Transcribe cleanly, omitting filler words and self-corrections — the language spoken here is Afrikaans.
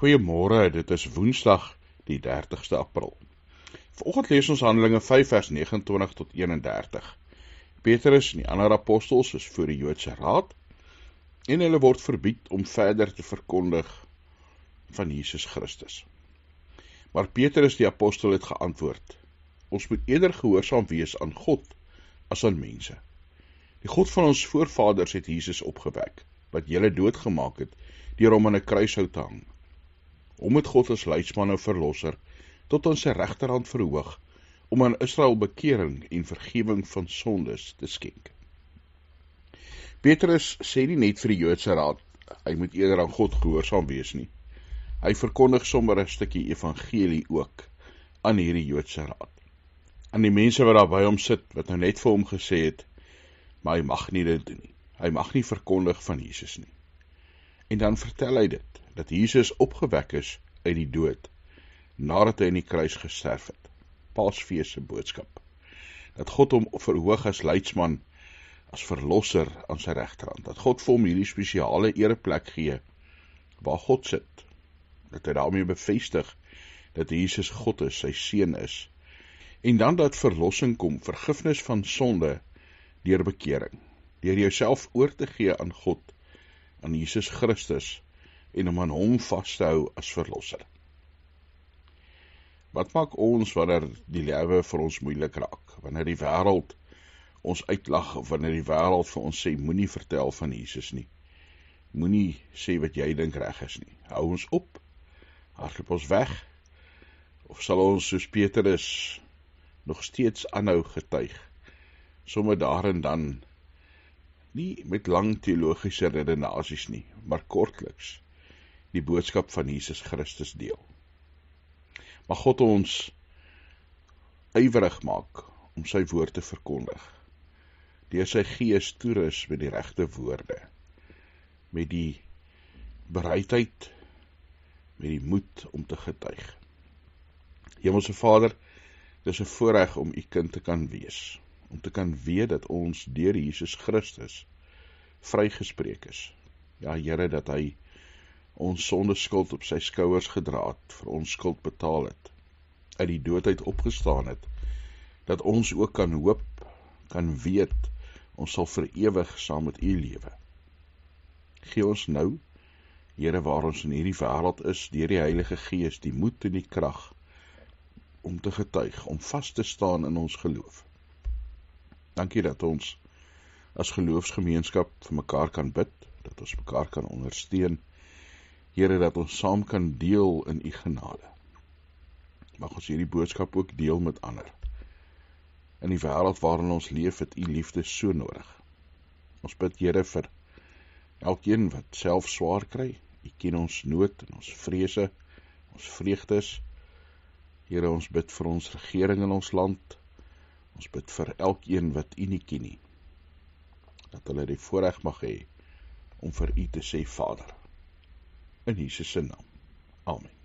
Goeiemôre, dit is Woensdag die 30ste April. Vanoggend lees ons Handelinge 5 vers 29 tot 31. Petrus en die ander apostels is voor die Joodse Raad en hulle word verbied om verder te verkondig van Jesus Christus. Maar Petrus die apostel het geantwoord: ons moet eerder gehoorsaam wees aan God as aan mense. Die God van ons voorvaders het Jesus opgewek, wat julle doodgemaak het, deur hom aan 'n kruishout te hang. Hom het God as leidsman en verlosser tot aan sy regterhand verhoog, om aan Israel bekering en vergewing van sondes te skenk. Petrus sê nie net vir die Joodse Raad, hy moet eerder aan God gehoorsaam wees nie. Hy verkondig sommer 'n stukkie evangelie ook aan hierdie Joodse Raad. Aan die mense wat daar by hom sit, wat nou net vir hom gesê het, maar hy mag nie dit doen nie. Hy mag nie verkondig van Jesus nie. En dan vertel hy dit, dat Jesus opgewek is uit die dood, nadat hy in die kruis gesterf het. Paasfees se boodskap. Dat God hom verhoog as leidsman, as verlosser aan sy regterhand. Dat God vir hom hierdie spesiale ereplek gee, waar God sit. Dat hy daarmee bevestig, dat Jesus God is, sy seun is. En dan dat verlossing kom, vergifnis van sonde, deur bekering. Deur jouself oor te gee aan God, aan Jesus Christus, en om aan hom vas te hou as verlosser. Wat maak ons wanneer die lewe vir ons moeilik raak? Wanneer die wêreld ons uitlag, of wanneer die wêreld vir ons sê, moenie vertel van Jesus nie. Moenie sê wat jy dink reg is nie. Hou ons op, hardloop ons weg, of sal ons soos Petrus nog steeds aanhou getuig, sommer daar en dan, nie met lang teologiese redenasies nie, maar kortliks, die boodskap van Jesus Christus deel. Mag God ons ywerig maak om sy woord te verkondig, deur sy gees toerus met die regte woorde, met die bereidheid, met die moed om te getuig. Hemelse Vader, dis 'n voorreg om u kind te kan wees, om te kan weet dat ons deur Jesus Christus vrygespreek is. Ja, Here, dat hy ons sondeskuld op sy skouers gedra het, vir ons skuld betaal het, uit die doodheid opgestaan het, dat ons ook kan hoop, kan weet, ons sal vir ewig saam met u lewe. Gee ons nou, Here, waar ons in hierdie wêreld is, deur die Heilige Gees, die moed en die krag, om te getuig, om vas te staan in ons geloof. Dankie dat ons as geloofsgemeenskap vir mekaar kan bid, dat ons mekaar kan ondersteun, Here, dat ons saam kan deel in u genade. Mag ons hierdie boodskap ook deel met ander. In die wêreld waarin ons leef, het u liefde so nodig. Ons bid, Here, vir elkeen wat self swaar kry. U ken ons nood en ons vrese, ons vreugdes. Here, ons bid vir ons regering in ons land. Ons bid vir elkeen wat u nie ken nie, dat hulle die voorreg mag hê om vir u te sê Vader. In Jesus se naam. Amen.